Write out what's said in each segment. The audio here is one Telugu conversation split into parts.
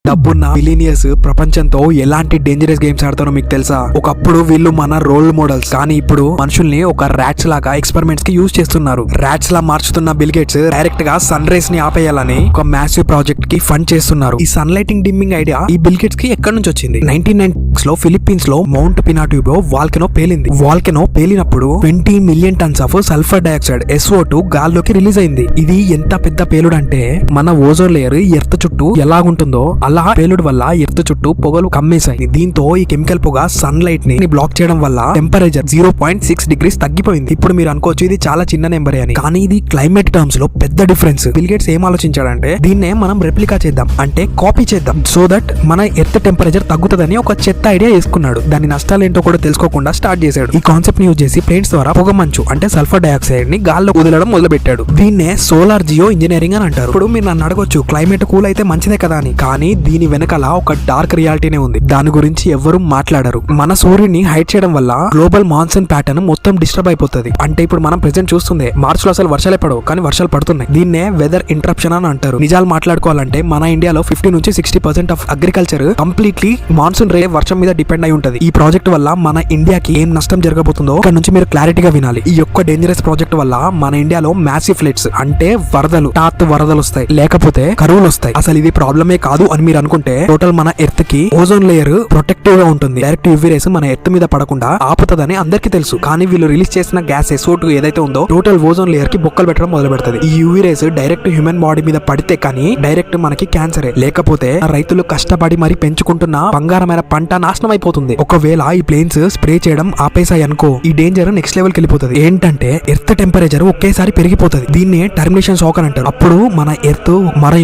డబ్బున్న బిలినియర్స్ ప్రపంచంతో ఎలాంటి డేంజరస్ గేమ్స్ ఆడతారో మీకు తెలుసా? ఒకప్పుడు వీళ్ళు మన రోల్ మోడల్స్, కానీ ఇప్పుడు మనుషుల్ని ఒక ర్యాట్స్ లాగా ఎక్స్పెరిమెంట్స్ కి యూజ్ చేస్తున్నారు. ర్యాట్స్ లా మార్చుతున్న బిల్ గేట్స్ డైరెక్ట్ గా సన్ రేస్ ని ఆపేయాలని ఒక మ్యాసివ్ ప్రాజెక్ట్ కి ఫండ్ చేస్తున్నారు. ఈ సన్ లైటింగ్ డిమ్మింగ్ ఐడియా ఈ బిల్ గేట్స్ కి ఎక్కడి నుంచి వచ్చింది? 1996 లో ఫిలిప్పీన్స్ లో మౌంట్ పినాట్యూబో వాల్కెనో పేలింది. వాల్కెనో పేలినప్పుడు 20 million tons of sulphur dioxide SO2 గాల్లోకి రిలీజ్ అయింది. ఇది ఎంత పెద్ద పేలుడు అంటే మన ఓజోన్ లేయర్ ఎర్త్ చుట్టూ ఎలాగుంటుందో అలా పేలుడు వల్ల ఎర్త్ చుట్టూ పొగలు కమ్మేశాయి. దీంతో ఈ కెమికల్ పొగ సన్ లైట్ ని బ్లాక్ చేయడం వల్ల టెంపరేచర్ 0.6 డిగ్రీస్ తగ్గిపోయింది. ఇప్పుడు మీరు అనుకోవచ్చు ఇది చాలా చిన్న నెంబరే అని, కానీ ఇది క్లైమేట్ టర్మ్స్ లో పెద్ద డిఫరెన్స్. బిల్ గేట్స్ ఏం ఆలోచించాడంటే దీన్నే మనం రెప్లికా చేద్దాం, అంటే కాపీ చేద్దాం, సో దట్ మన ఎర్త్ టెంపరేచర్ తగ్గుతుందని ఒక చెత్త ఐడియా వేసుకున్నాడు. దాని నష్టాలు ఏంటో కూడా తెలుసుకోకుండా స్టార్ట్ చేశాడు. ఈ కాన్సెప్ట్ ని యూజ్ చేసి ప్లేన్స్ ద్వారా పొగ మంచు అంటే సల్ఫర్ డైఆక్సైడ్ ని గాల్లో వదలడం మొదలు పెట్టాడు. దీన్నే సోలార్ జియో ఇంజనీరింగ్ అని అంటారు. ఇప్పుడు మీరు నన్ను అడగొచ్చు క్లైమేట్ కూల్ అయితే మంచిదే కదా అని, కానీ దీని వెనకాల ఒక డార్క్ రియాలిటీనే ఉంది. దాని గురించి ఎవ్వరూ మాట్లాడరు. మన సూర్యుని హైట్ చేయడం వల్ల గ్లోబల్ మాన్సూన్ ప్యాటర్న్ మొత్తం డిస్టర్బ్ అయిపోతుంది. అంటే ఇప్పుడు మనం ప్రెసెంట్ చూస్తుంది మార్చ్ లో అసలు వర్షాలే పడవు, కానీ వర్షాలు పడుతున్నాయి. దీన్నే వెదర్ ఇంటరప్షన్ అని అంటారు. నిజాలు మాట్లాడుకోవాలంటే మన ఇండియాలో 50 నుంచి 60% ఆఫ్ అగ్రికల్చర్ కంప్లీట్లీ మాన్సూన్ రే వర్షం మీద డిపెండ్ అయి ఉంటది. ఈ ప్రాజెక్ట్ వల్ల మన ఇండియాకి ఏం నష్టం జరగబోతుందో ఇక్కడ నుంచి మీరు క్లారిటీగా వినాలి. ఈ యొక్క డేంజరస్ ప్రాజెక్ట్ వల్ల మన ఇండియాలో మ్యాసివ్ ఫ్లడ్స్ అంటే వరదలు వస్తాయి, లేకపోతే కరువులు వస్తాయి. అసలు ఇది ప్రాబ్లమే కాదు అని మీరు అనుకుంటే టోటల్ మన ఎర్త్ కి ఓజోన్ లేయర్ ప్రొటెక్టివ్ గా ఉంటుంది. డైరెక్ట్ యువి రేస్ మన ఎర్త్ మీద పడకుండా ఆపుతుందని అందరికీ తెలుసు. కానీ వీళ్ళు రిలీజ్ చేసిన గ్యాస్ SO2 ఏదైతే ఉందో టోటల్ ఓజోన్ లేయర్ కి బొక్కలు పెట్టడం మొదలు పెడుతుంది. ఈ UV rays direct human body మీద పడితే కానీ డైరెక్ట్ మనకి క్యాన్సరే, లేకపోతే రైతులు కష్టపడి మరి పెంచుకుంటున్న బంగారమైన పంట నాశనం అయిపోతుంది. ఒకవేళ ఈ ప్లేన్స్ స్ప్రే చేయడం ఆపేసాయి అనుకో, ఈ డేంజర్ నెక్స్ట్ లెవెల్ కి వెళ్ళిపోతుంది. ఏంటంటే ఎర్త్ టెంపరేచర్ ఒకేసారి పెరిగిపోతుంది. దీన్ని టర్మినేషన్ షాక్ అని అంటారు. అప్పుడు మన ఎర్త్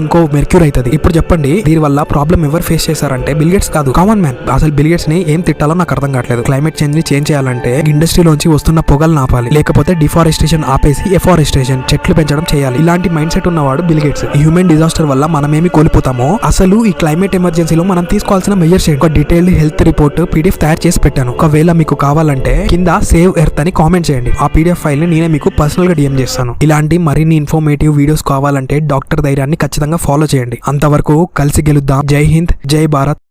ఇంకో మెర్క్యూర్ అవుతుంది. ఇప్పుడు చెప్పండి దీని వల్ల ప్రాబ్లం ఎవరు ఫేస్ చేశారంటే బిల్ గేట్స్ కాదు, కామన్ మ్యాన్. అసలు బిల్ గేట్స్ ని ఏం తిట్టాలో నాకు అర్థం కావట్లేదు. క్లైమేట్ చేంజ్ ని చేంజ్ చేయాలంటే ఇండస్ట్రీలోంచి వస్తున్న పొగలు ఆపాలి, లేకపోతే డిఫారెస్టేషన్ ఆపేసి ఎఫారెస్టేషన్ చెట్లు పెంచడం చేయాలి. ఇలాంటి మైండ్ సెట్ ఉన్నవాడు బిల్ గేట్స్. హ్యూమన్ డిజాస్టర్ వల్ల మనం ఏమి కోల్పోతామో, అసలు ఈ క్లైమేట్ ఎమర్జెన్సీలో మనం తీసుకోవాల్సిన మెజర్స్ ఒక డీటెయిల్డ్ హెల్త్ రిపోర్ట్ PDF తయారు చేసి పెట్టాను. ఒకవేళ మీకు కావాలంటే కింద సేవ్ ఎర్త్ అని కామెంట్ చేయండి. ఆ PDF ఫైల్ ని నేనే మీకు పర్సనల్ గా DM చేస్తాను. ఇలాంటి మరిన్ని ఇన్ఫర్మేటివ్ వీడియోస్ కావాలంటే డాక్టర్ ధైర్యాన్ని ఖచ్చితంగా ఫాలో చేయండి. అంతవరకు కలిసి గెలుద్దాం. జై హింద్, జై భారత్.